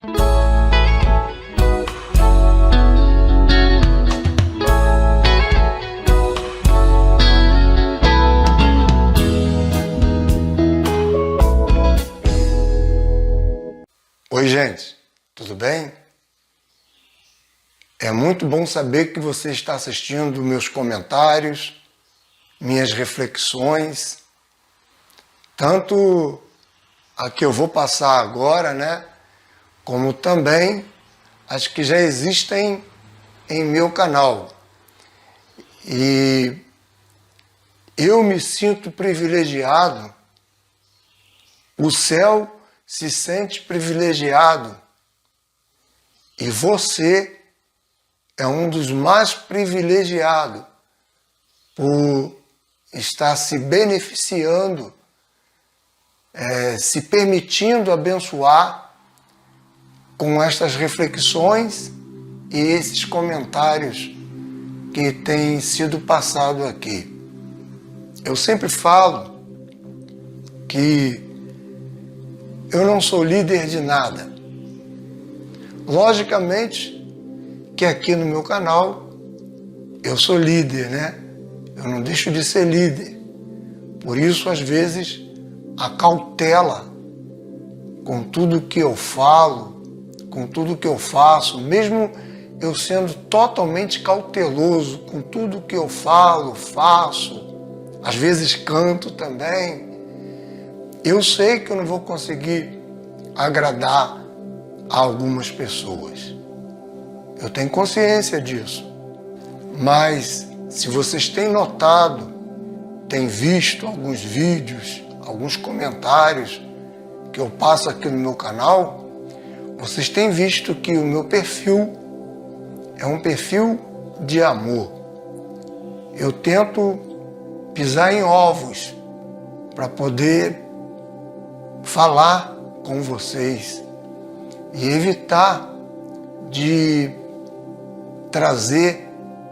Oi, gente, tudo bem? É muito bom saber que você está assistindo meus comentários, minhas reflexões, tanto a que eu vou passar agora, né, como também as que já existem em meu canal. E eu me sinto privilegiado, o céu se sente privilegiado e você é um dos mais privilegiados por estar se beneficiando, se permitindo abençoar com estas reflexões e esses comentários que têm sido passados aqui. Eu sempre falo que eu não sou líder de nada. Logicamente que aqui no meu canal eu sou líder, né? Eu não deixo de ser líder. Por isso, às vezes, a cautela com tudo que eu falo, com tudo que eu faço, mesmo eu sendo totalmente cauteloso com tudo que eu falo, faço, às vezes canto também, eu sei que eu não vou conseguir agradar a algumas pessoas. Eu tenho consciência disso. Mas, se vocês têm notado, têm visto alguns vídeos, alguns comentários que eu passo aqui no meu canal, vocês têm visto que o meu perfil é um perfil de amor. Eu tento pisar em ovos para poder falar com vocês e evitar de trazer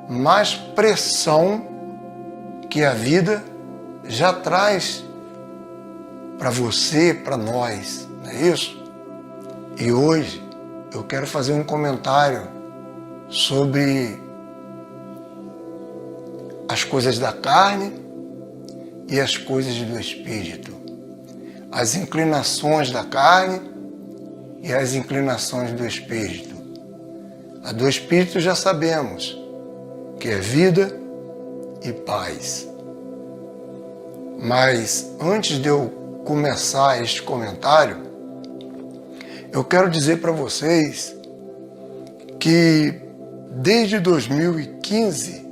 mais pressão que a vida já traz para você, para nós, não é isso? E hoje eu quero fazer um comentário sobre as coisas da carne e as coisas do espírito. As inclinações da carne e as inclinações do espírito. A do espírito já sabemos que é vida e paz. Mas antes de eu começar este comentário, eu quero dizer para vocês que desde 2015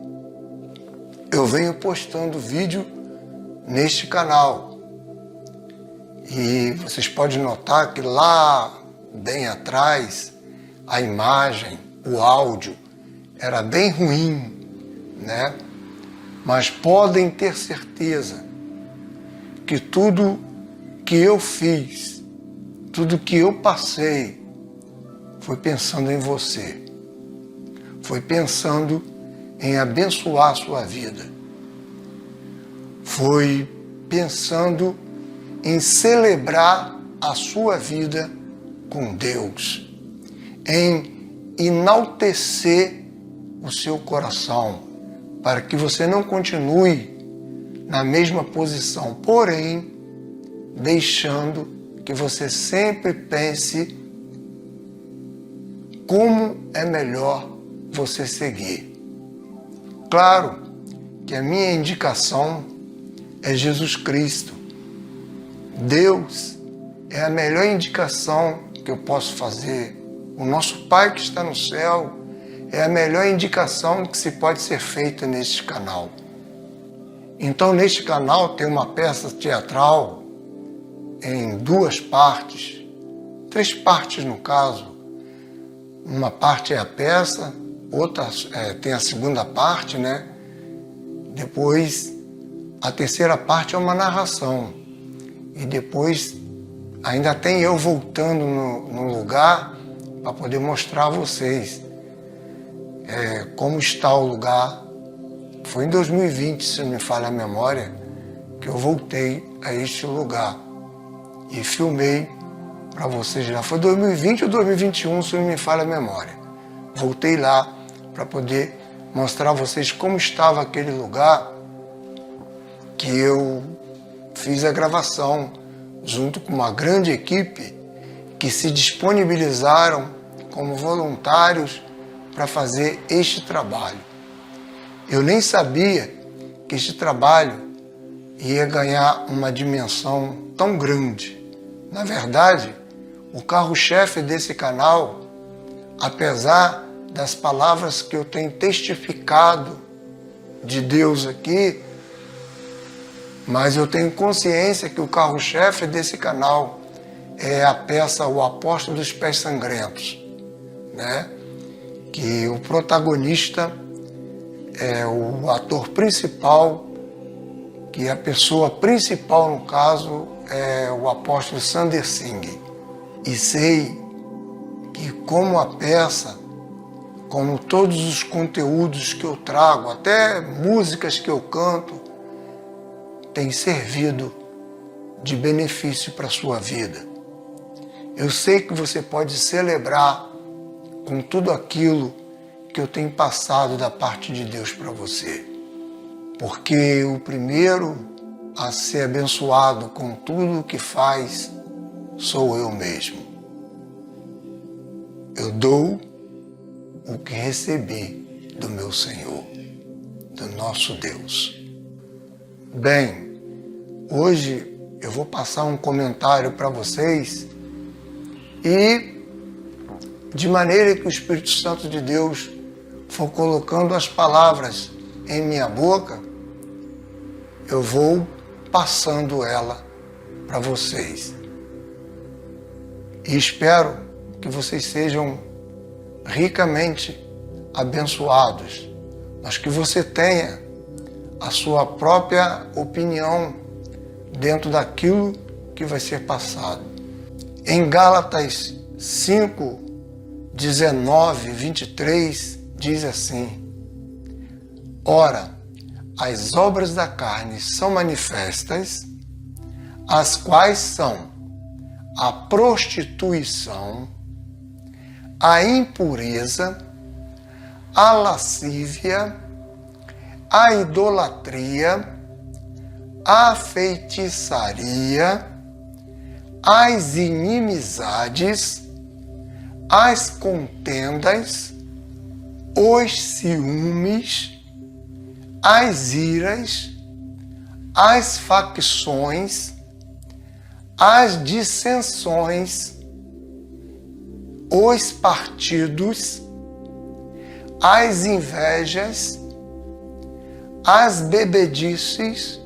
eu venho postando vídeo neste canal. E vocês podem notar que lá bem atrás a imagem, o áudio era bem ruim, né? Mas podem ter certeza que tudo que eu fiz, tudo que eu passei, foi pensando em você. Foi pensando em abençoar a sua vida. Foi pensando em celebrar a sua vida com Deus, em enaltecer o seu coração, para que você não continue na mesma posição, porém, deixando que você sempre pense como é melhor você seguir. Claro que a minha indicação é Jesus Cristo. Deus é a melhor indicação que eu posso fazer. O nosso Pai que está no céu é a melhor indicação que se pode ser feita neste canal. Então, neste canal tem uma peça teatral em 2 partes, 3 partes no caso. Uma parte é a peça, outra tem a segunda parte, né? Depois, a terceira parte é uma narração. E depois ainda tem eu voltando no lugar para poder mostrar a vocês como está o lugar. Foi em 2020, se não me falha a memória, que eu voltei a este lugar e filmei para vocês lá. Foi 2020 ou 2021, se não me falha a memória. Voltei lá para poder mostrar a vocês como estava aquele lugar que eu fiz a gravação junto com uma grande equipe que se disponibilizaram como voluntários para fazer este trabalho. Eu nem sabia que este trabalho ia ganhar uma dimensão tão grande. Na verdade, o carro-chefe desse canal, apesar das palavras que eu tenho testificado de Deus aqui, mas eu tenho consciência que o carro-chefe desse canal é a peça O Apóstolo dos Pés Sangrentos, né? Que o protagonista é o ator principal, que a pessoa principal, no caso, é o apóstolo Sander Singh. E sei que como a peça, como todos os conteúdos que eu trago, até músicas que eu canto, tem servido de benefício para a sua vida. Eu sei que você pode celebrar com tudo aquilo que eu tenho passado da parte de Deus para você. Porque o primeiro a ser abençoado com tudo o que faz sou eu mesmo. Eu dou o que recebi do meu Senhor, do nosso Deus. Bem, hoje eu vou passar um comentário para vocês e, de maneira que o Espírito Santo de Deus for colocando as palavras em minha boca, eu vou passando ela para vocês. E espero que vocês sejam ricamente abençoados, mas que você tenha a sua própria opinião dentro daquilo que vai ser passado. Em Gálatas 5, 19, 23, diz assim: Ora, as obras da carne são manifestas, as quais são a prostituição, a impureza, a lascívia, a idolatria, a feitiçaria, as inimizades, as contendas, os ciúmes, as iras, as facções, as dissensões, os partidos, as invejas, as bebedices,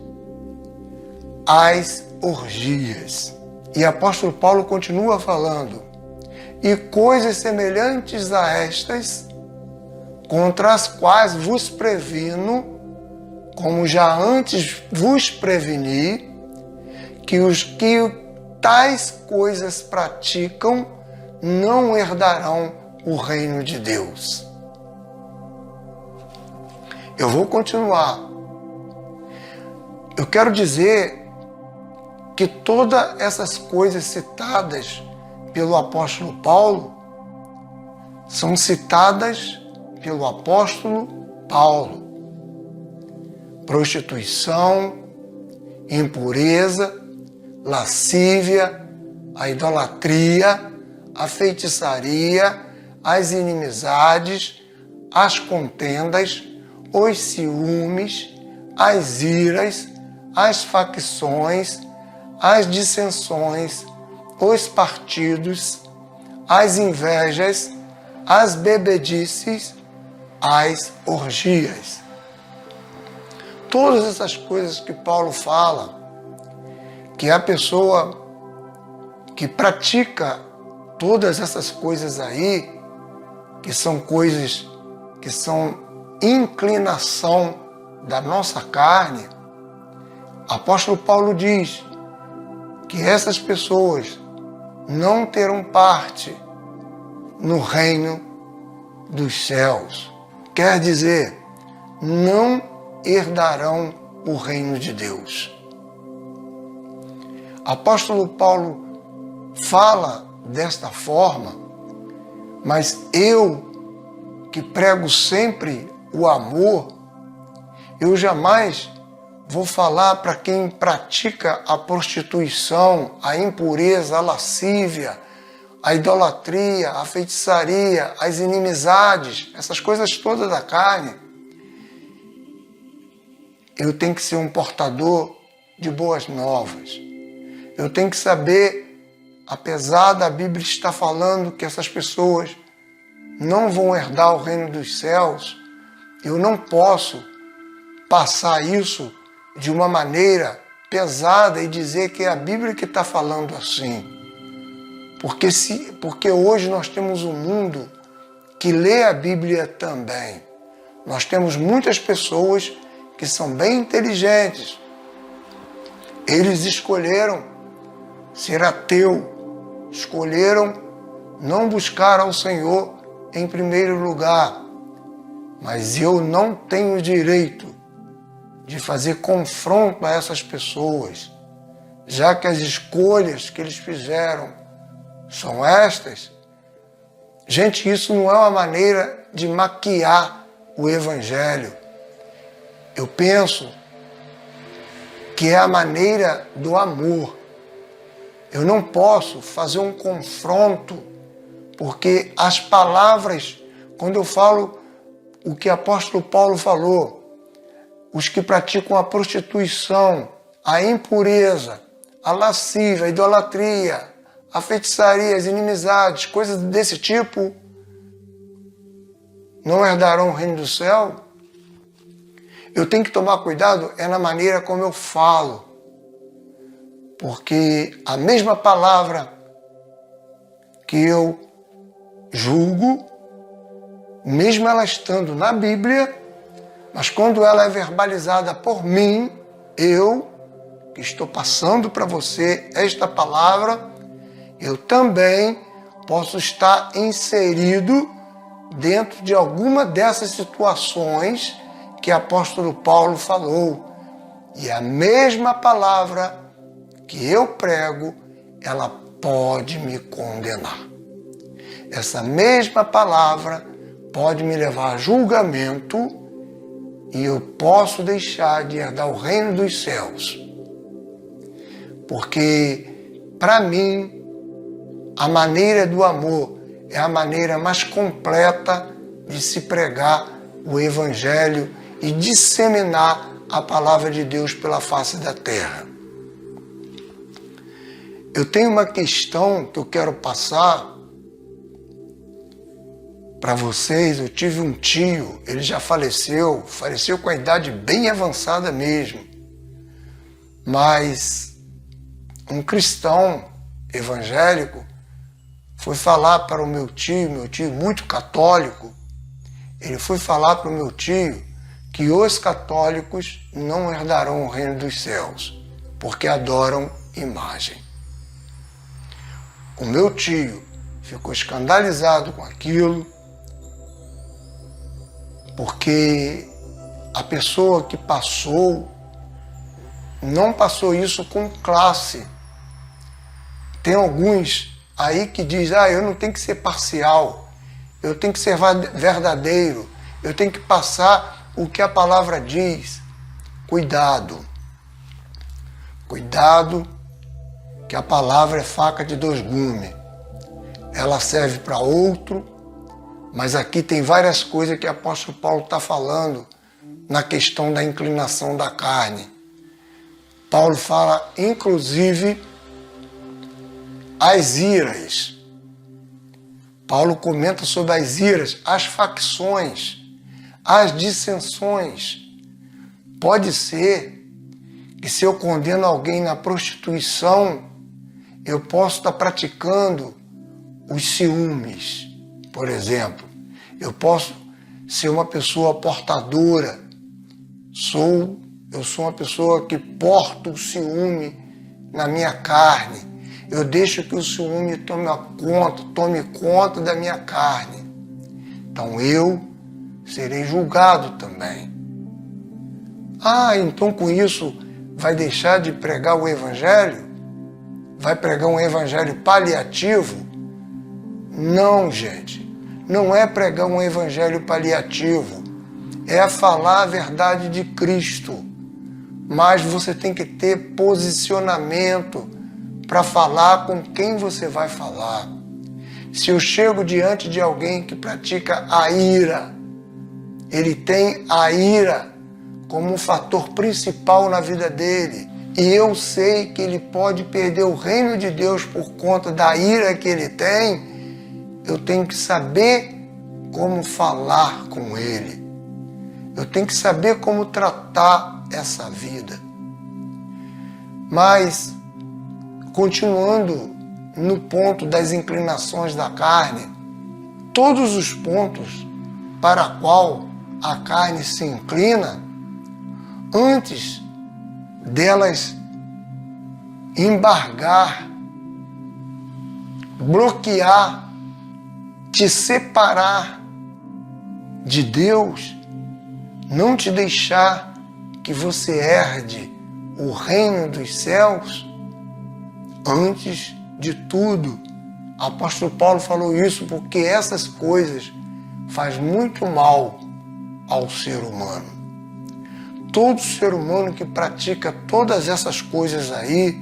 as orgias. E o apóstolo Paulo continua falando: e coisas semelhantes a estas, contra as quais vos previno, como já antes vos preveni, que os que tais coisas praticam não herdarão o reino de Deus. Eu vou continuar. Eu quero dizer que todas essas coisas citadas pelo apóstolo Paulo são citadas pelo apóstolo Paulo. Prostituição, impureza, lascívia, a idolatria, a feitiçaria, as inimizades, as contendas, os ciúmes, as iras, as facções, as dissensões, os partidos, as invejas, as bebedices, as orgias. Todas essas coisas que Paulo fala, que a pessoa que pratica todas essas coisas aí, que são coisas que são inclinação da nossa carne, o apóstolo Paulo diz que essas pessoas não terão parte no reino dos céus. Quer dizer, não herdarão o reino de Deus. Apóstolo Paulo fala desta forma, mas eu, que prego sempre o amor, eu jamais vou falar para quem pratica a prostituição, a impureza, a lascívia, a idolatria, a feitiçaria, as inimizades, essas coisas todas da carne. Eu tenho que ser um portador de boas novas. Eu tenho que saber, apesar da Bíblia estar falando que essas pessoas não vão herdar o reino dos céus, eu não posso passar isso de uma maneira pesada e dizer que é a Bíblia que está falando assim. Porque hoje nós temos um mundo que lê a Bíblia também. Nós temos muitas pessoas que são bem inteligentes. Eles escolheram ser ateu, escolheram não buscar ao Senhor em primeiro lugar. Mas eu não tenho direito de fazer confronto a essas pessoas, já que as escolhas que eles fizeram são estas. Gente, isso não é uma maneira de maquiar o Evangelho. Eu penso que é a maneira do amor. Eu não posso fazer um confronto, porque as palavras, quando eu falo o que o apóstolo Paulo falou, os que praticam a prostituição, a impureza, a lascívia, a idolatria, a feitiçaria, as inimizades, coisas desse tipo, não herdarão o reino do céu. Eu tenho que tomar cuidado na maneira como eu falo, porque a mesma palavra que eu julgo, mesmo ela estando na Bíblia, mas quando ela é verbalizada por mim, eu, que estou passando para você esta palavra, eu também posso estar inserido dentro de alguma dessas situações que o apóstolo Paulo falou. E a mesma palavra que eu prego, ela pode me condenar. Essa mesma palavra pode me levar a julgamento e eu posso deixar de herdar o reino dos céus. Porque, para mim, a maneira do amor é a maneira mais completa de se pregar o Evangelho e disseminar a palavra de Deus pela face da terra. Eu tenho uma questão que eu quero passar para vocês. Eu tive um tio, ele já faleceu com a idade bem avançada mesmo, mas um cristão evangélico foi falar para o meu tio muito católico, ele foi falar para o meu tio que os católicos não herdarão o reino dos céus, porque adoram imagem. O meu tio ficou escandalizado com aquilo, porque a pessoa que passou, não passou isso com classe. Tem alguns aí que dizem, eu não tenho que ser parcial, eu tenho que ser verdadeiro, eu tenho que passar o que a palavra diz. Cuidado. Cuidado, que a palavra é faca de dois gumes. Ela serve para outro, mas aqui tem várias coisas que o apóstolo Paulo está falando na questão da inclinação da carne. Paulo fala, inclusive, as iras. Paulo comenta sobre as iras, as facções, as dissensões. Pode ser que se eu condeno alguém na prostituição, eu posso estar praticando os ciúmes, por exemplo. Eu posso ser uma pessoa portadora. Eu sou uma pessoa que porto o ciúme na minha carne. Eu deixo que o ciúme tome conta da minha carne. Então eu serei julgado também. Então com isso vai deixar de pregar o Evangelho? vai pregar um evangelho paliativo? Não, gente. Não é pregar um evangelho paliativo. É falar a verdade de Cristo. Mas você tem que ter posicionamento para falar com quem você vai falar. Se eu chego diante de alguém que pratica a ira, ele tem a ira como um fator principal na vida dele, e eu sei que ele pode perder o reino de Deus por conta da ira que ele tem, eu tenho que saber como falar com ele. Eu tenho que saber como tratar essa vida. Mas, continuando no ponto das inclinações da carne, todos os pontos para qual a carne se inclina, antes delas embargar, bloquear, te separar de Deus, não te deixar que você herde o reino dos céus, antes de tudo, o apóstolo Paulo falou isso porque essas coisas fazem muito mal ao ser humano. Todo ser humano que pratica todas essas coisas aí,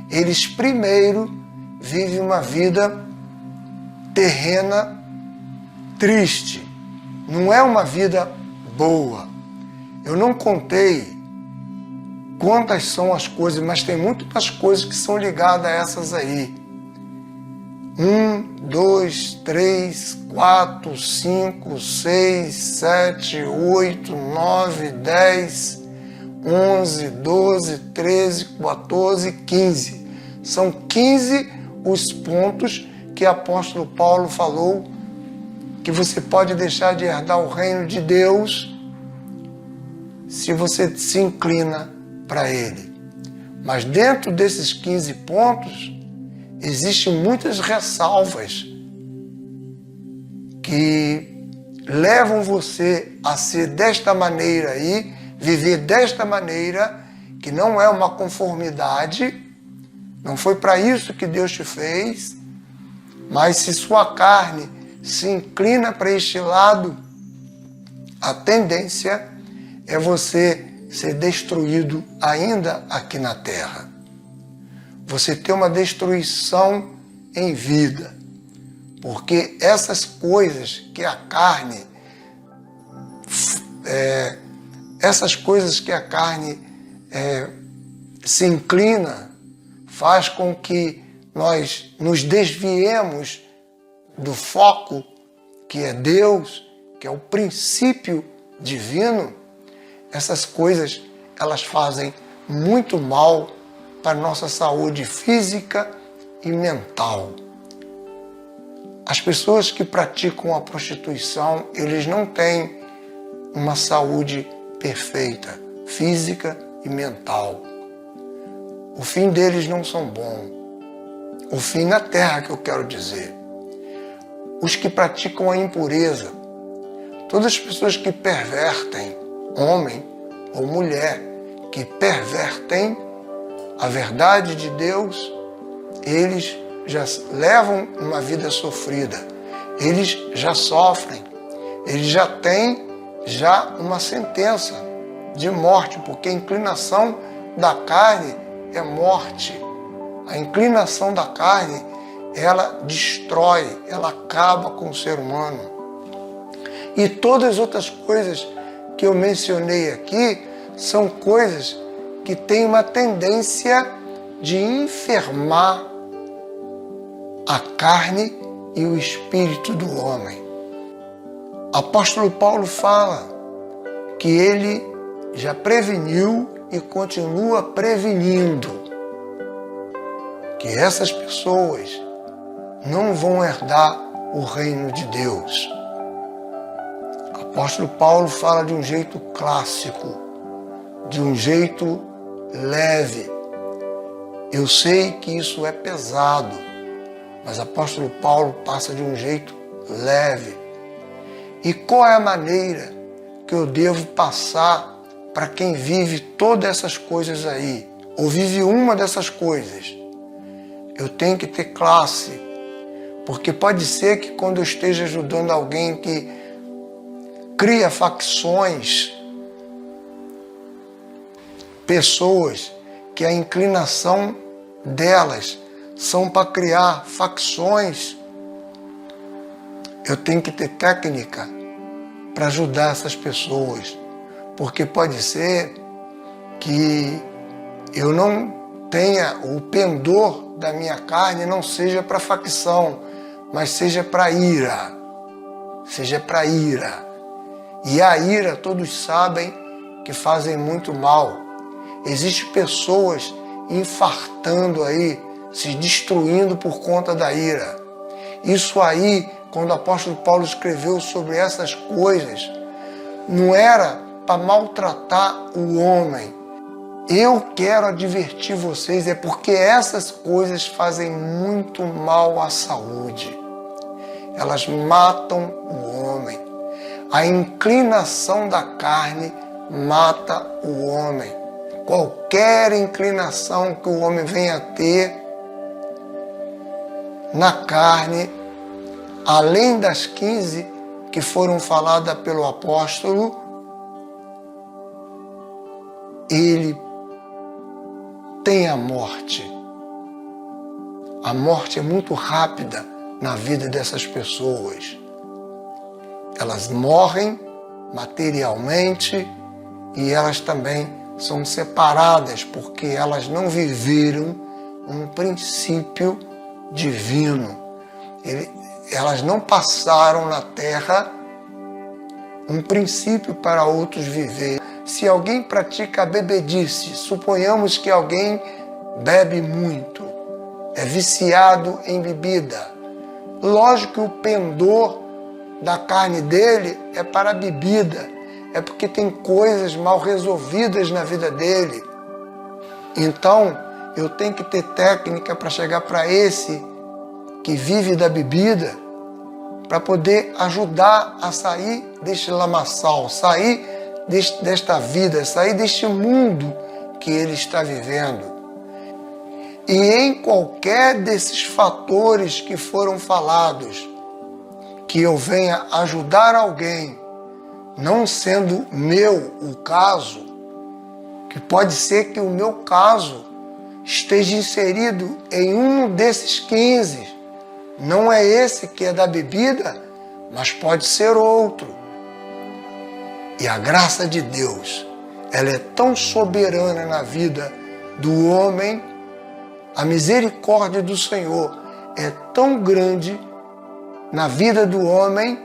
eles primeiro vivem uma vida terrena triste. Não é uma vida boa. Eu não contei quantas são as coisas, mas tem muitas coisas que são ligadas a essas aí. 1, 2, 3, 4, 5, 6, 7, 8, 9, 10, 11, 12, 13, 14, 15. São 15 os pontos que o apóstolo Paulo falou que você pode deixar de herdar o reino de Deus se você se inclina para ele. Mas dentro desses 15 pontos, existem muitas ressalvas que levam você a ser desta maneira aí, viver desta maneira, que não é uma conformidade, não foi para isso que Deus te fez, mas se sua carne se inclina para este lado, a tendência é você ser destruído ainda aqui na terra. Você ter uma destruição em vida. Porque essas coisas que a carne, se inclina, faz com que nós nos desviemos do foco que é Deus, que é o princípio divino. Essas coisas, elas fazem muito mal para a nossa saúde física e mental. As pessoas que praticam a prostituição, eles não têm uma saúde perfeita, física e mental. O fim deles não são bons. O fim na terra, que eu quero dizer. Os que praticam a impureza, todas as pessoas que pervertem, homem ou mulher, que pervertem a verdade de Deus, eles já levam uma vida sofrida, eles já sofrem, eles já têm uma sentença de morte, porque a inclinação da carne é morte. A inclinação da carne, ela destrói, ela acaba com o ser humano. E todas as outras coisas que eu mencionei aqui são coisas que têm uma tendência de enfermar a carne e o espírito do homem. Apóstolo Paulo fala que ele já preveniu e continua prevenindo que essas pessoas não vão herdar o reino de Deus. O apóstolo Paulo fala de um jeito clássico, de um jeito leve. Eu sei que isso é pesado, mas o apóstolo Paulo passa de um jeito leve. E qual é a maneira que eu devo passar para quem vive todas essas coisas aí, ou vive uma dessas coisas? eu tenho que ter classe. Porque pode ser que quando eu esteja ajudando alguém que cria facções, pessoas que a inclinação delas são para criar facções, eu tenho que ter técnica para ajudar essas pessoas. Porque pode ser que eu não tenha, o pendor da minha carne não seja para facção, mas seja para ira. Seja para ira. E a ira, todos sabem que fazem muito mal. Existem pessoas infartando aí, se destruindo por conta da ira. Isso aí, quando o apóstolo Paulo escreveu sobre essas coisas, não era para maltratar o homem. Eu quero advertir vocês, é porque essas coisas fazem muito mal à saúde. Elas matam o homem. A inclinação da carne mata o homem. Qualquer inclinação que o homem venha a ter na carne, além das 15 que foram faladas pelo apóstolo, ele tem a morte. A morte é muito rápida na vida dessas pessoas. Elas morrem materialmente e elas também são separadas porque elas não viveram um princípio divino. Elas não passaram na terra um princípio para outros viver. Se alguém pratica a bebedice, suponhamos que alguém bebe muito, é viciado em bebida. Lógico que o pendor da carne dele é para a bebida, é porque tem coisas mal resolvidas na vida dele. Então, eu tenho que ter técnica para chegar para esse que vive da bebida, para poder ajudar a sair deste lamaçal, sair desta vida, sair deste mundo que ele está vivendo. E em qualquer desses fatores que foram falados, que eu venha ajudar alguém, não sendo meu o caso, que pode ser que o meu caso esteja inserido em um desses 15, não é esse que é da bebida, mas pode ser outro. E a graça de Deus, ela é tão soberana na vida do homem, a misericórdia do Senhor é tão grande na vida do homem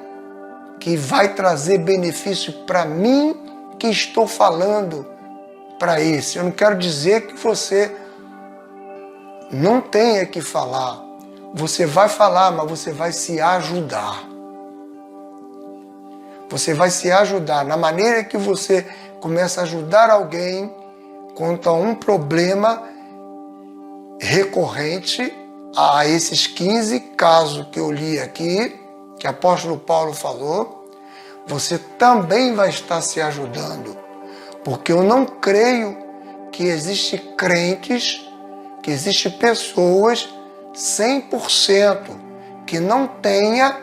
que vai trazer benefício para mim que estou falando para esse. Eu não quero dizer que você não tenha que falar. Você vai falar, mas você vai se ajudar. Você vai se ajudar. Na maneira que você começa a ajudar alguém quanto a um problema recorrente a esses 15 casos que eu li aqui, que o apóstolo Paulo falou, você também vai estar se ajudando. Porque eu não creio que existem crentes, que existem pessoas 100% que não tenha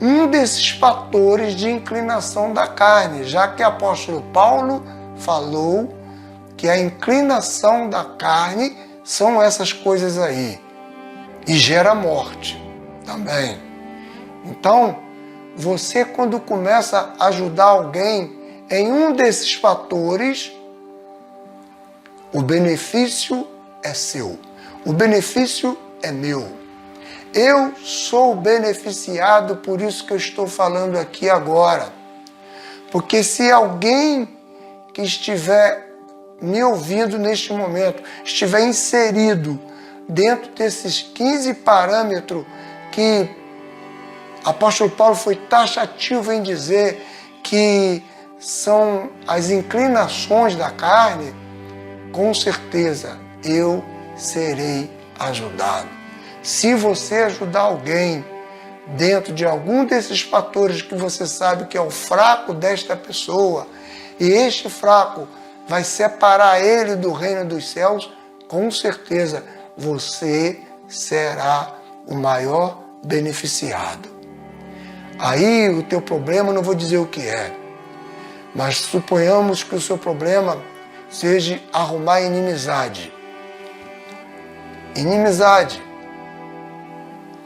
um desses fatores de inclinação da carne, já que o apóstolo Paulo falou que a inclinação da carne são essas coisas aí, e gera morte também. Então, você quando começa a ajudar alguém em um desses fatores, o benefício é seu, o benefício é meu. Eu sou beneficiado por isso que eu estou falando aqui agora. Porque se alguém que estiver me ouvindo neste momento, estiver inserido dentro desses 15 parâmetros que o apóstolo Paulo foi taxativo em dizer que são as inclinações da carne, com certeza eu serei ajudado. Se você ajudar alguém dentro de algum desses fatores que você sabe que é o fraco desta pessoa, e este fraco vai separar ele do reino dos céus, com certeza você será o maior beneficiado. Aí o teu problema, não vou dizer o que é, mas suponhamos que o seu problema seja arrumar inimizade. Inimizade.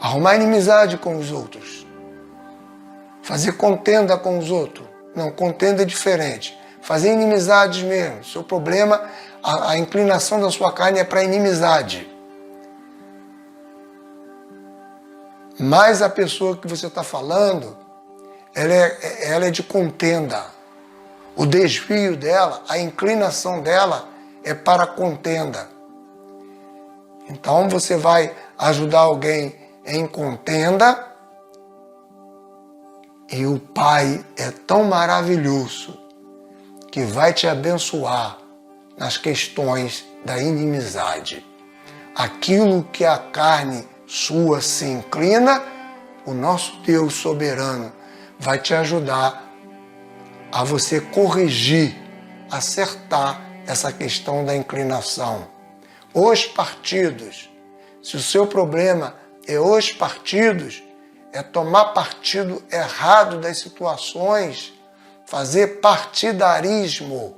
Arrumar inimizade com os outros. Fazer contenda com os outros. Não, contenda é diferente. Fazer inimizades mesmo. Seu problema, a inclinação da sua carne é para inimizade. Mas a pessoa que você está falando, ela é de contenda. O desvio dela, a inclinação dela é para contenda. Então você vai ajudar alguém em contenda e o Pai é tão maravilhoso que vai te abençoar nas questões da inimizade. Aquilo que a carne sua se inclina, o nosso Deus soberano vai te ajudar a você corrigir, acertar essa questão da inclinação. Os partidos, se o seu problema é os partidos, é tomar partido errado das situações, fazer partidarismo,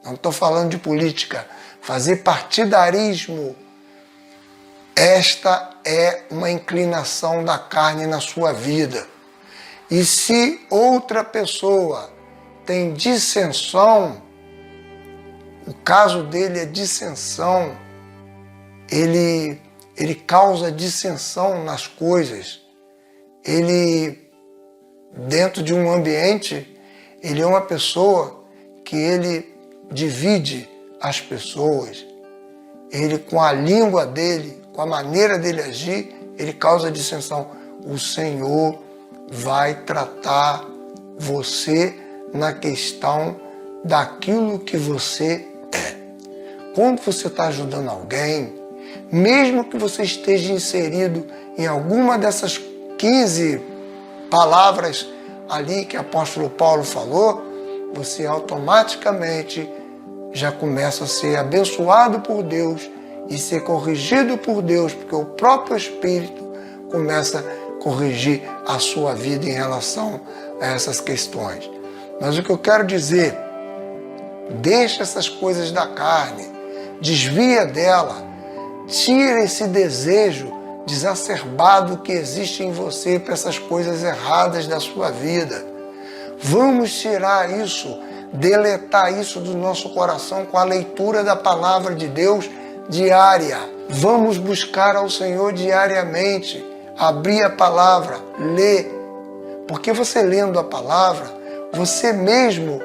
não estou falando de política, fazer partidarismo, esta é uma inclinação da carne na sua vida. E se outra pessoa tem dissensão, o caso dele é dissensão, ele causa dissensão nas coisas, ele, dentro de um ambiente, ele é uma pessoa que ele divide as pessoas, ele com a língua dele, com a maneira dele agir, ele causa dissensão. O Senhor vai tratar você na questão daquilo que você é. Quando você está ajudando alguém, mesmo que você esteja inserido em alguma dessas 15 palavras ali que o apóstolo Paulo falou, você automaticamente já começa a ser abençoado por Deus e ser corrigido por Deus, porque o próprio Espírito começa a corrigir a sua vida em relação a essas questões. Mas o que eu quero dizer, deixa essas coisas da carne, desvia dela, tira esse desejo desacerbado que existe em você para essas coisas erradas da sua vida. Vamos tirar isso, deletar isso do nosso coração com a leitura da palavra de Deus diária. Vamos buscar ao Senhor diariamente, abrir a palavra, ler. Porque você lendo a palavra, você mesmo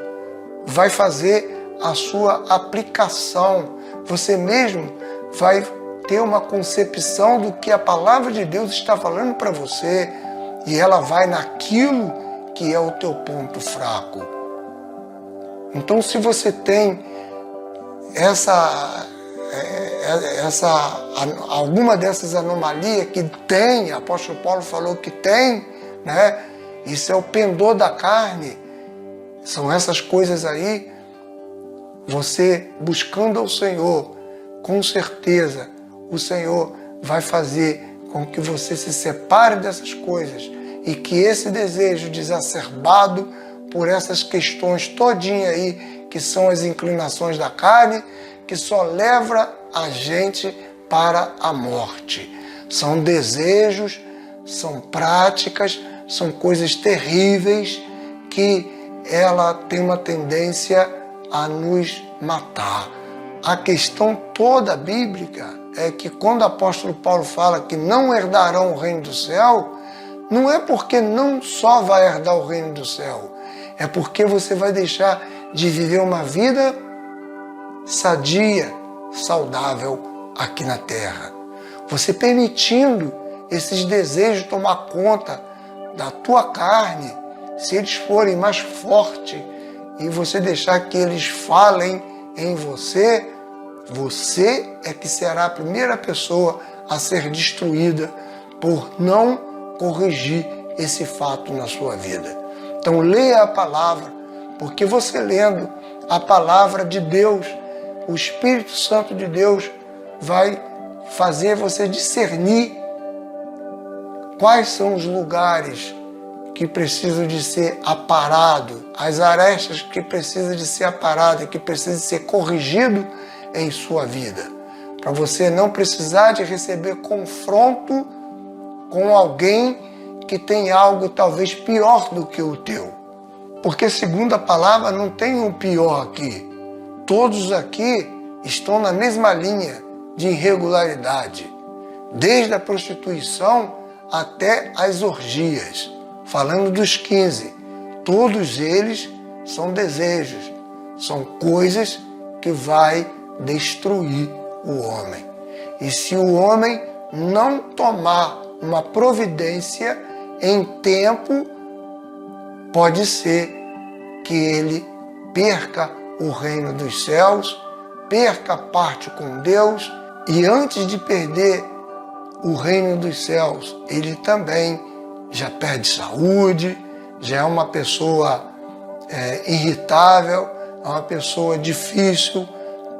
vai fazer a sua aplicação. Você mesmo vai ter uma concepção do que a palavra de Deus está falando para você e ela vai naquilo que é o teu ponto fraco. Então, se você tem alguma dessas anomalias que tem, o apóstolo Paulo falou que tem, né? Isso é o pendor da carne, são essas coisas aí. Você buscando ao Senhor, com certeza o Senhor vai fazer com que você se separe dessas coisas e que esse desejo desacerbado por essas questões todinha aí, que são as inclinações da carne, que só leva a gente para a morte. São desejos, são práticas, são coisas terríveis que ela tem uma tendência a nos matar. A questão toda bíblica é que quando o apóstolo Paulo fala que não herdarão o reino do céu, não é porque não só vai herdar o reino do céu, é porque você vai deixar de viver uma vida sadia, saudável aqui na terra. Você permitindo esses desejos tomar conta da tua carne, se eles forem mais fortes e você deixar que eles falem em você, você é que será a primeira pessoa a ser destruída por não corrigir esse fato na sua vida. Então leia a palavra, porque você lendo a palavra de Deus, o Espírito Santo de Deus vai fazer você discernir quais são os lugares que precisam de ser aparados, as arestas que precisam de ser aparadas, que precisam de ser corrigido em sua vida, para você não precisar de receber confronto com alguém que tem algo talvez pior do que o teu. Porque segundo a palavra não tem um pior aqui. Todos aqui estão na mesma linha de irregularidade, desde a prostituição até as orgias. Falando dos 15, todos eles são desejos, são coisas que vai destruir o homem. E se o homem não tomar uma providência em tempo, pode ser que ele perca o reino dos céus, perca a parte com Deus, e antes de perder o reino dos céus, ele também já perde saúde, já é uma pessoa irritável, é uma pessoa difícil.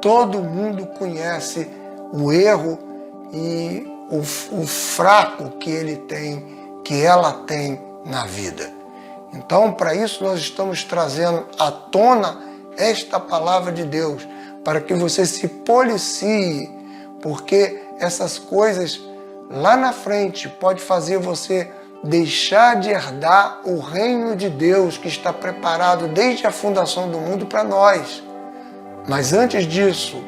Todo mundo conhece o erro e o fraco que ele tem, que ela tem na vida. Então, para isso, nós estamos trazendo à tona esta palavra de Deus, para que você se policie, porque essas coisas lá na frente pode fazer você deixar de herdar o reino de Deus que está preparado desde a fundação do mundo para nós. Mas antes disso,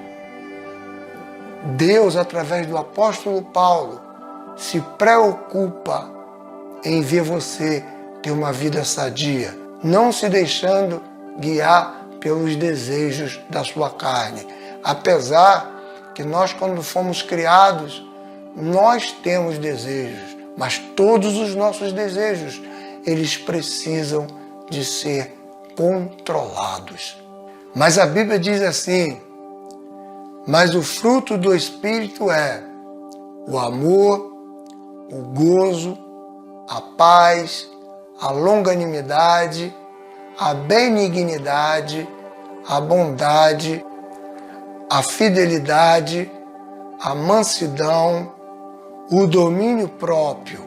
Deus, através do apóstolo Paulo, se preocupa em ver você ter uma vida sadia, não se deixando guiar pelos desejos da sua carne. Apesar que nós, quando fomos criados, nós temos desejos, mas todos os nossos desejos, eles precisam de ser controlados. Mas a Bíblia diz assim: mas o fruto do Espírito é o amor, o gozo, a paz, a longanimidade, a benignidade, a bondade, a fidelidade, a mansidão, o domínio próprio.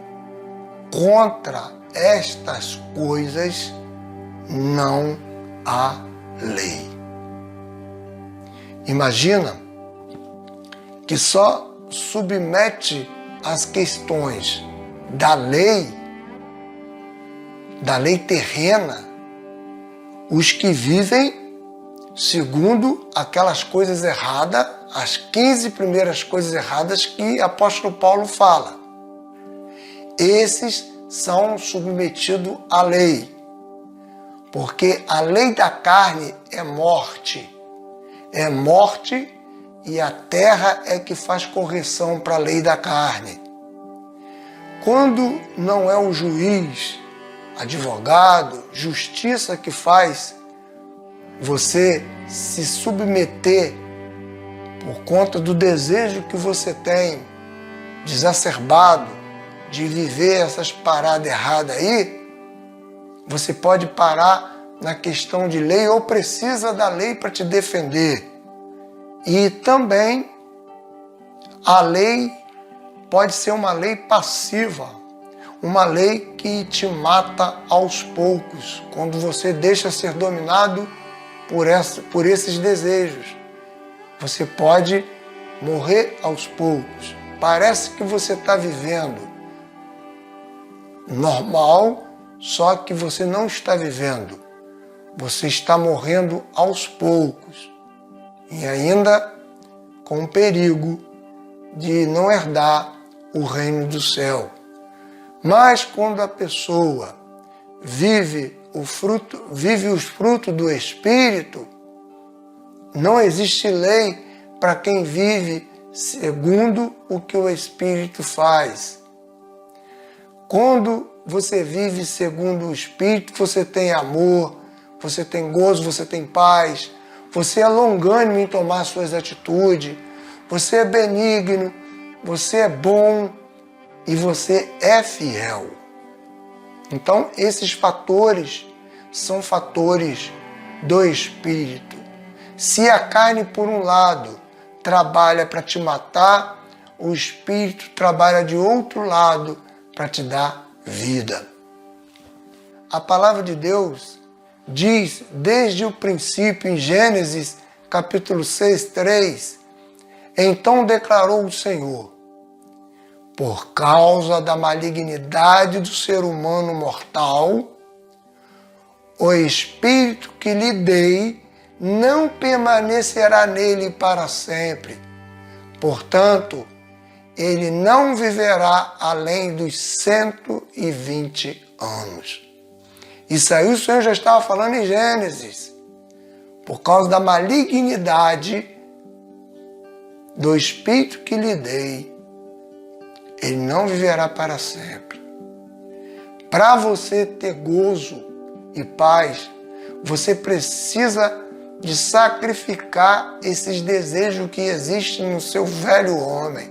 Contra estas coisas não há lei. Imagina que só submete as questões da lei terrena, os que vivem segundo aquelas coisas erradas, as 15 primeiras coisas erradas que o apóstolo Paulo fala. Esses são submetidos à lei, porque a lei da carne é morte. É morte, e a terra é que faz correção para a lei da carne. Quando não é o juiz, advogado, justiça que faz você se submeter por conta do desejo que você tem exacerbado de viver essas paradas erradas aí, você pode parar na questão de lei ou precisa da lei para te defender. E também a lei pode ser uma lei passiva, uma lei que te mata aos poucos, quando você deixa ser dominado por esses desejos. Você pode morrer aos poucos. Parece que você está vivendo normal, só que você não está vivendo. Você está morrendo aos poucos. E ainda com o perigo de não herdar o reino do céu. Mas quando a pessoa vive os frutos do Espírito, não existe lei para quem vive segundo o que o Espírito faz. Quando você vive segundo o Espírito, você tem amor, você tem gozo, você tem paz, você é longânimo em tomar suas atitudes, você é benigno, você é bom e você é fiel. Então, esses fatores são fatores do Espírito. Se a carne, por um lado, trabalha para te matar, o Espírito trabalha de outro lado para te dar vida. A palavra de Deus diz desde o princípio, em Gênesis capítulo 6, 3, então declarou o Senhor: por causa da malignidade do ser humano mortal, o Espírito que lhe dei não permanecerá nele para sempre. Portanto, ele não viverá além dos 120 anos. Isso aí o Senhor já estava falando em Gênesis. Por causa da malignidade do Espírito que lhe dei, ele não viverá para sempre. Para você ter gozo e paz, você precisa de sacrificar esses desejos que existem no seu velho homem,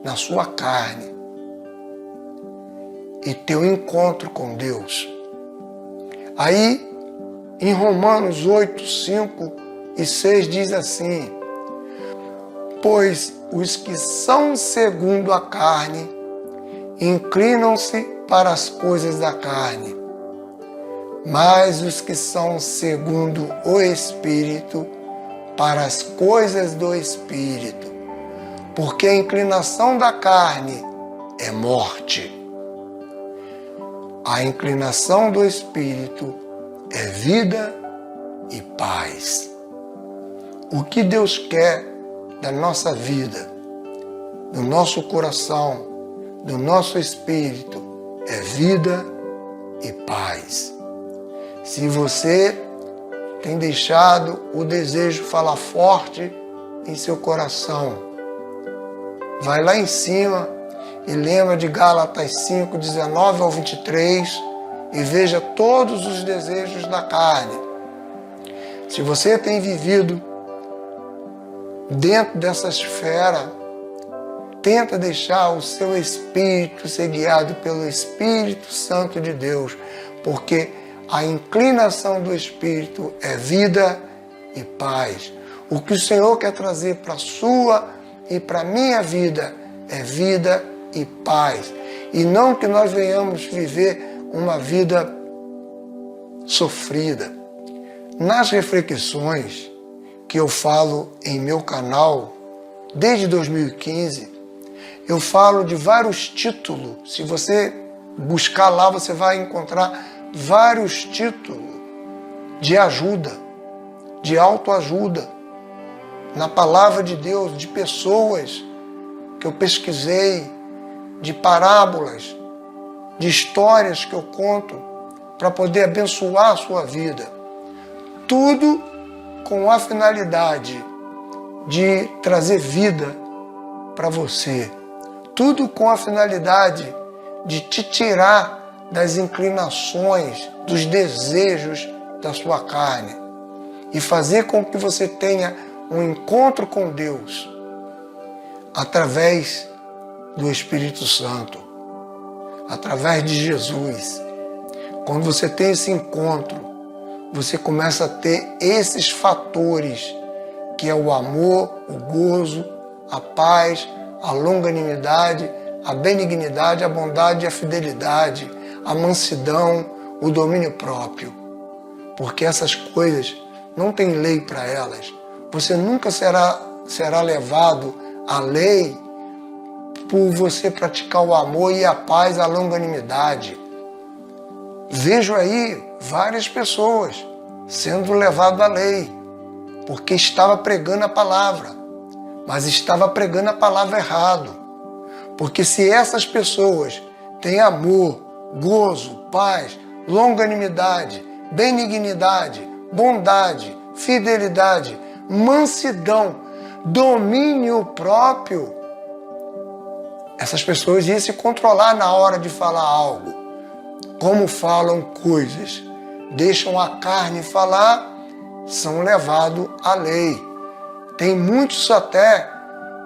na sua carne, e ter um encontro com Deus. Aí, em Romanos 8, 5 e 6 diz assim: pois os que são segundo a carne inclinam-se para as coisas da carne, mas os que são segundo o Espírito para as coisas do Espírito, porque a inclinação da carne é morte. A inclinação do Espírito é vida e paz. O que Deus quer da nossa vida, do nosso coração, do nosso espírito, é vida e paz. Se você tem deixado o desejo falar forte em seu coração, vai lá em cima e lembra de Gálatas 5, 19 ao 23 e veja todos os desejos da carne. Se você tem vivido dentro dessa esfera, tenta deixar o seu espírito ser guiado pelo Espírito Santo de Deus, porque a inclinação do Espírito é vida e paz. O que o Senhor quer trazer para a sua e para a minha vida é vida e paz. E não que nós venhamos viver uma vida sofrida. Nas reflexões que eu falo em meu canal, desde 2015, eu falo de vários títulos. Se você buscar lá, você vai encontrar vários títulos de ajuda, de autoajuda, na palavra de Deus, de pessoas que eu pesquisei, de parábolas, de histórias que eu conto para poder abençoar a sua vida. Tudo com a finalidade de trazer vida para você. Tudo com a finalidade de te tirar das inclinações, dos desejos da sua carne e fazer com que você tenha um encontro com Deus através do Espírito Santo, através de Jesus. Quando você tem esse encontro, você começa a ter esses fatores, que é o amor, o gozo, a paz, a longanimidade, a benignidade, a bondade, a fidelidade, a mansidão, o domínio próprio. Porque essas coisas não tem lei para elas. Você nunca será levado à lei por você praticar o amor e a paz, a longanimidade. Vejo aí várias pessoas sendo levadas à lei, porque estava pregando a palavra, mas estava pregando a palavra errado. Porque se essas pessoas têm amor, gozo, paz, longanimidade, benignidade, bondade, fidelidade, mansidão, domínio próprio, essas pessoas iam se controlar na hora de falar algo. Como falam coisas, deixam a carne falar, são levados à lei. Tem muitos até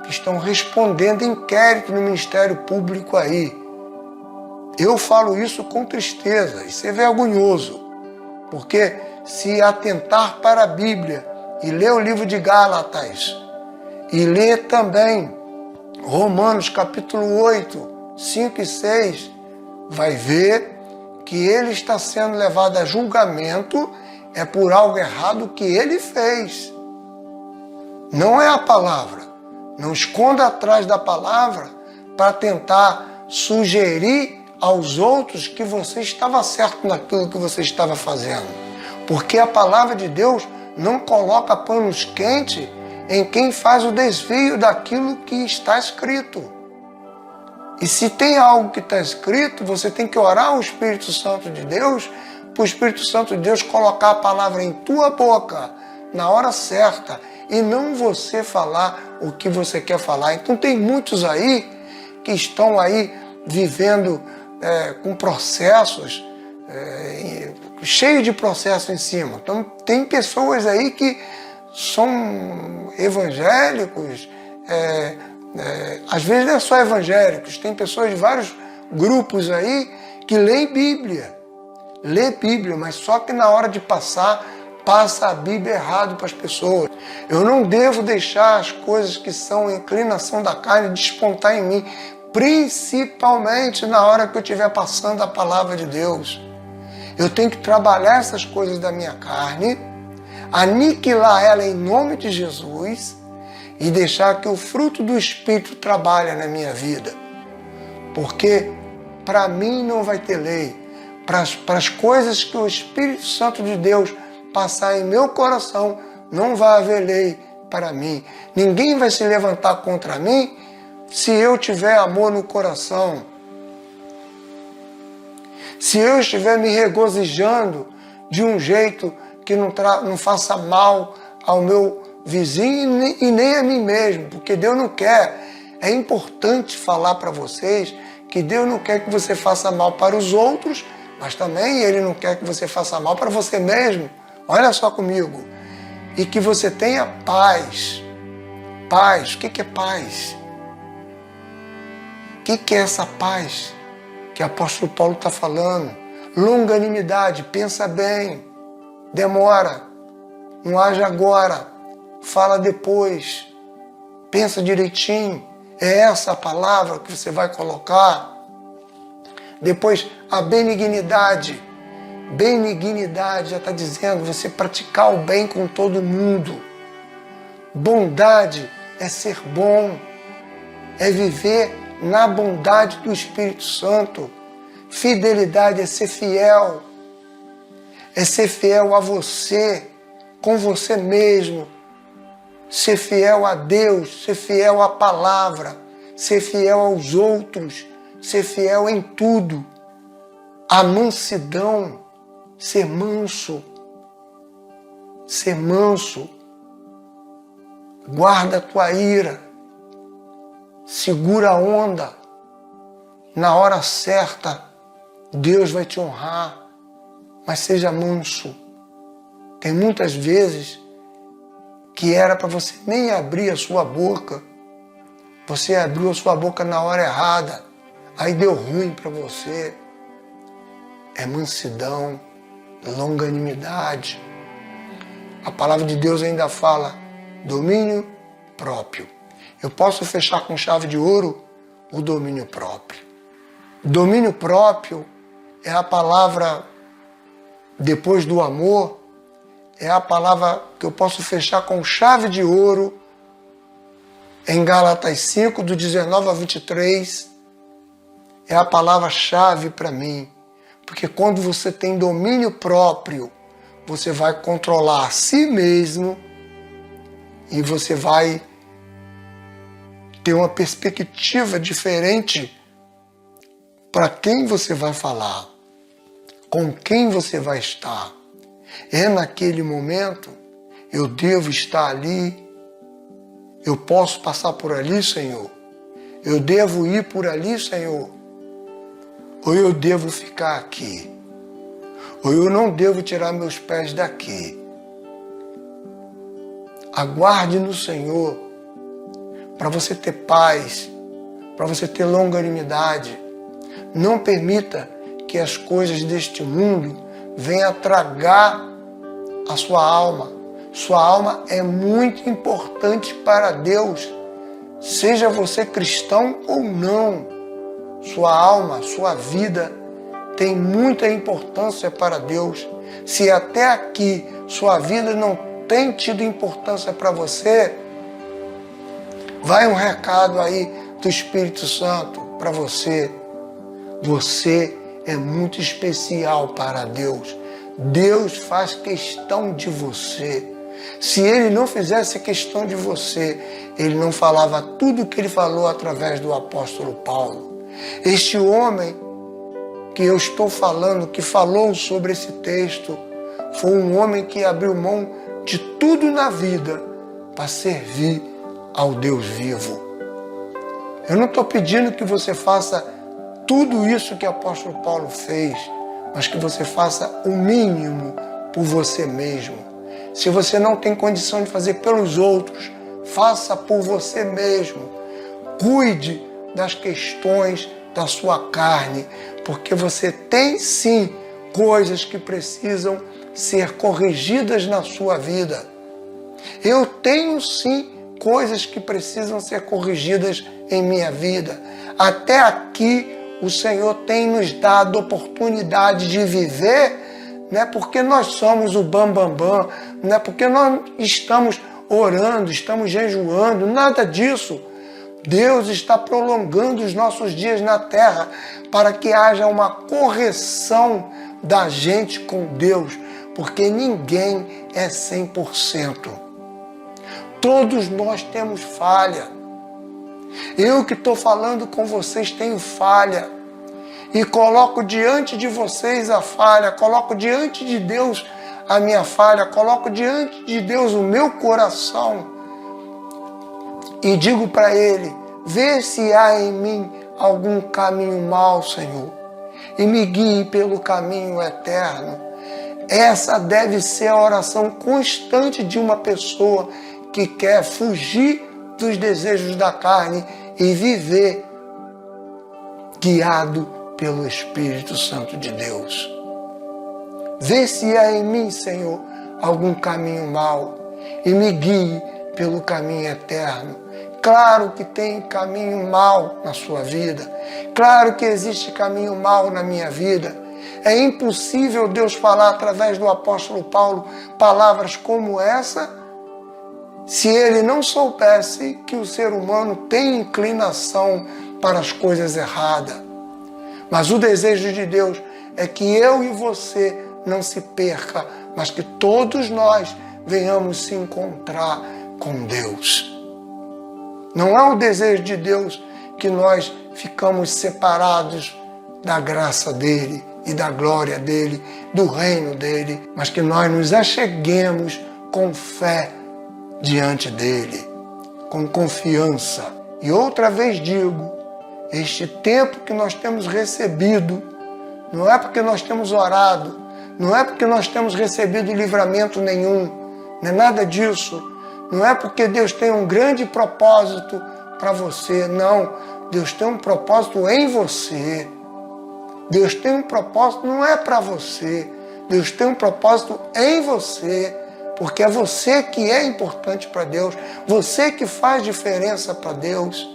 que estão respondendo inquérito no Ministério Público aí. Eu falo isso com tristeza, isso é vergonhoso, porque se atentar para a Bíblia e ler o livro de Gálatas e ler também Romanos capítulo 8, 5 e 6, vai ver que ele está sendo levado a julgamento é por algo errado que ele fez. Não é a palavra. Não esconda atrás da palavra para tentar sugerir aos outros que você estava certo naquilo que você estava fazendo. Porque a palavra de Deus não coloca panos quentes em quem faz o desvio daquilo que está escrito. E se tem algo que está escrito, você tem que orar ao Espírito Santo de Deus, para o Espírito Santo de Deus colocar a palavra em tua boca, na hora certa, e não você falar o que você quer falar. Então tem muitos aí que estão aí vivendo com processos, cheio de processos em cima. Então tem pessoas aí que são evangélicos, às vezes não é só evangélicos, tem pessoas de vários grupos aí que leem Bíblia, mas só que na hora de passa a Bíblia errado para as pessoas. Eu não devo deixar as coisas que são inclinação da carne despontar em mim, principalmente na hora que eu estiver passando a palavra de Deus. Eu tenho que trabalhar essas coisas da minha carne, aniquilar ela em nome de Jesus e deixar que o fruto do Espírito trabalhe na minha vida. Porque para mim não vai ter lei. Para as coisas que o Espírito Santo de Deus passar em meu coração, não vai haver lei para mim. Ninguém vai se levantar contra mim se eu tiver amor no coração. Se eu estiver me regozijando de um jeito que não faça mal ao meu vizinho e nem a mim mesmo, porque Deus não quer. É importante falar para vocês que Deus não quer que você faça mal para os outros, mas também Ele não quer que você faça mal para você mesmo. Olha só comigo. E que você tenha paz. Paz. O que é paz? O que é essa paz que o apóstolo Paulo está falando? Longanimidade. Pensa bem. Demora. Não age agora. Fala depois. Pensa direitinho. É essa a palavra que você vai colocar. Depois, a benignidade. Benignidade já está dizendo você praticar o bem com todo mundo. Bondade é ser bom. É viver na bondade do Espírito Santo. Fidelidade é ser fiel. É ser fiel a você, com você mesmo. Ser fiel a Deus, ser fiel à palavra, ser fiel aos outros, ser fiel em tudo. A mansidão, ser manso. Ser manso. Guarda a tua ira. Segura a onda. Na hora certa, Deus vai te honrar. Mas seja manso. Tem muitas vezes que era para você nem abrir a sua boca. Você abriu a sua boca na hora errada. Aí deu ruim para você. É mansidão, longanimidade. A palavra de Deus ainda fala domínio próprio. Eu posso fechar com chave de ouro o domínio próprio. Domínio próprio é a palavra depois do amor, é a palavra que eu posso fechar com chave de ouro em Gálatas 5, do 19 a 23. É a palavra-chave para mim. Porque quando você tem domínio próprio, você vai controlar a si mesmo e você vai ter uma perspectiva diferente para quem você vai falar, com quem você vai estar. É naquele momento, eu devo estar ali, eu posso passar por ali, Senhor, eu devo ir por ali, Senhor, ou eu devo ficar aqui, ou eu não devo tirar meus pés daqui. Aguarde no Senhor, para você ter paz, para você ter longanimidade. Não permita que as coisas deste mundo venham tragar a sua alma. Sua alma é muito importante para Deus. Seja você cristão ou não, sua alma, sua vida tem muita importância para Deus. Se até aqui sua vida não tem tido importância para você, vai um recado aí do Espírito Santo para você. Você é muito especial para Deus. Deus faz questão de você. Se Ele não fizesse questão de você, Ele não falava tudo o que Ele falou através do apóstolo Paulo. Este homem que eu estou falando, que falou sobre esse texto, foi um homem que abriu mão de tudo na vida para servir ao Deus vivo. Eu não estou pedindo que você faça tudo isso que o apóstolo Paulo fez, mas que você faça o mínimo por você mesmo. Se você não tem condição de fazer pelos outros, faça por você mesmo. Cuide das questões da sua carne, porque você tem sim coisas que precisam ser corrigidas na sua vida. Eu tenho sim coisas que precisam ser corrigidas em minha vida. Até aqui o Senhor tem nos dado oportunidade de viver, não é porque nós somos o bambambam, não é porque nós estamos orando, estamos jejuando, nada disso. Deus está prolongando os nossos dias na terra para que haja uma correção da gente com Deus, porque ninguém é 100%. Todos nós temos falha. Eu que estou falando com vocês tenho falha. E coloco diante de vocês a falha, coloco diante de Deus a minha falha, coloco diante de Deus o meu coração. E digo para Ele, vê se há em mim algum caminho mau, Senhor, e me guie pelo caminho eterno. Essa deve ser a oração constante de uma pessoa que quer fugir dos desejos da carne e viver guiado pelo Espírito Santo de Deus. Vê se há em mim, Senhor, algum caminho mau e me guie pelo caminho eterno. Claro que tem caminho mau na sua vida. Claro que existe caminho mau na minha vida. É impossível Deus falar através do apóstolo Paulo palavras como essa se ele não soubesse que o ser humano tem inclinação para as coisas erradas. Mas o desejo de Deus é que eu e você não se perca, mas que todos nós venhamos se encontrar com Deus. Não é o desejo de Deus que nós ficamos separados da graça dele e da glória dele, do reino dele, mas que nós nos acheguemos com fé diante dele, com confiança. E outra vez digo, este tempo que nós temos recebido, não é porque nós temos orado, não é porque nós temos recebido livramento nenhum, não é nada disso. Não é porque Deus tem um grande propósito para você, não. Deus tem um propósito em você. Deus tem um propósito, não é para você. Deus tem um propósito em você, porque é você que é importante para Deus, você que faz diferença para Deus.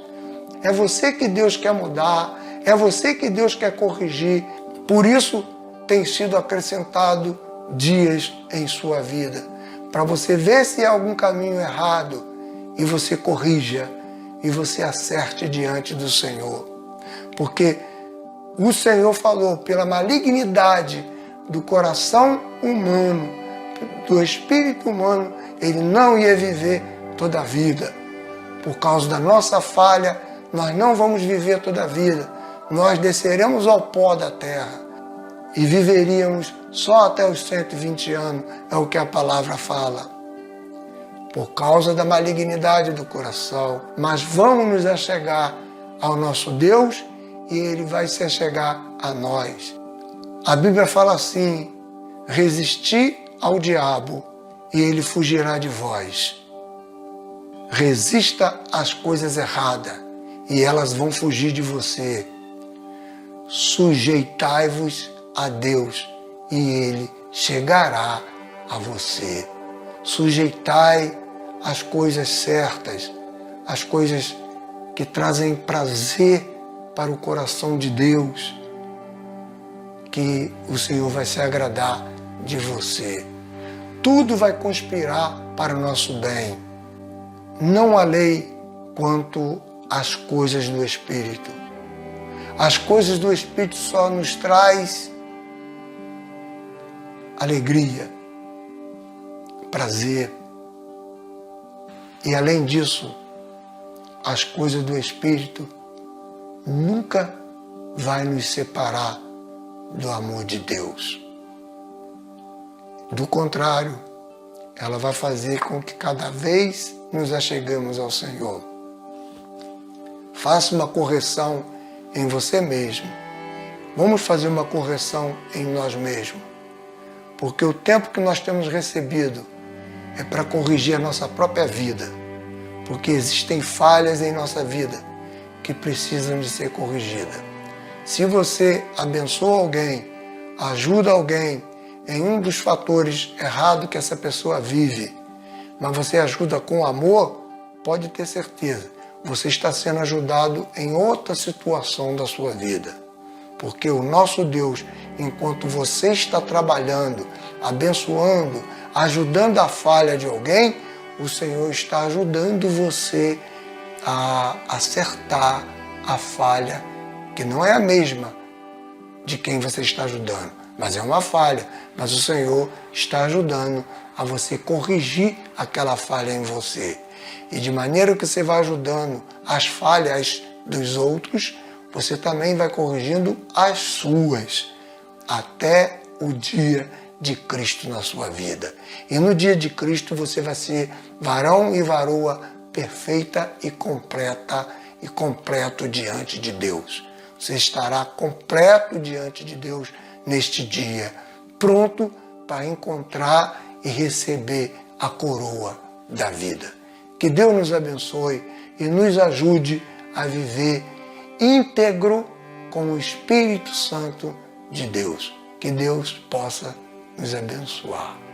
É você que Deus quer mudar, é você que Deus quer corrigir. Por isso tem sido acrescentado dias em sua vida, para você ver se há algum caminho errado e você corrija e você acerte diante do Senhor. Porque o Senhor falou, pela malignidade do coração humano, do espírito humano, ele não ia viver toda a vida. Por causa da nossa falha, nós não vamos viver toda a vida. Nós desceremos ao pó da terra e viveríamos só até os 120 anos, é o que a palavra fala. Por causa da malignidade do coração. Mas vamos nos achegar ao nosso Deus e Ele vai se achegar a nós. A Bíblia fala assim, resisti ao diabo e ele fugirá de vós. Resista às coisas erradas e elas vão fugir de você. Sujeitai-vos a Deus e Ele chegará a você. Sujeitai as coisas certas, as coisas que trazem prazer para o coração de Deus, que o Senhor vai se agradar de você. Tudo vai conspirar para o nosso bem. Não há lei quanto às coisas do Espírito. As coisas do Espírito só nos traz alegria, prazer. E além disso, as coisas do Espírito nunca vai nos separar do amor de Deus. Do contrário, ela vai fazer com que cada vez nos achegamos ao Senhor. Faça uma correção em você mesmo. Vamos fazer uma correção em nós mesmos. Porque o tempo que nós temos recebido é para corrigir a nossa própria vida. Porque existem falhas em nossa vida que precisam de ser corrigidas. Se você abençoa alguém, ajuda alguém em um dos fatores errados que essa pessoa vive, mas você ajuda com amor, pode ter certeza, você está sendo ajudado em outra situação da sua vida. Porque o nosso Deus, enquanto você está trabalhando, abençoando, ajudando a falha de alguém, o Senhor está ajudando você a acertar a falha, que não é a mesma de quem você está ajudando, mas é uma falha. Mas o Senhor está ajudando a você corrigir aquela falha em você. E de maneira que você vai ajudando as falhas dos outros, você também vai corrigindo as suas, até o dia de Cristo na sua vida. E no dia de Cristo você vai ser varão e varoa perfeita e completa e completo diante de Deus. Você estará completo diante de Deus neste dia, pronto para encontrar e receber a coroa da vida. Que Deus nos abençoe e nos ajude a viver íntegro com o Espírito Santo de Deus. Que Deus possa nos abençoar.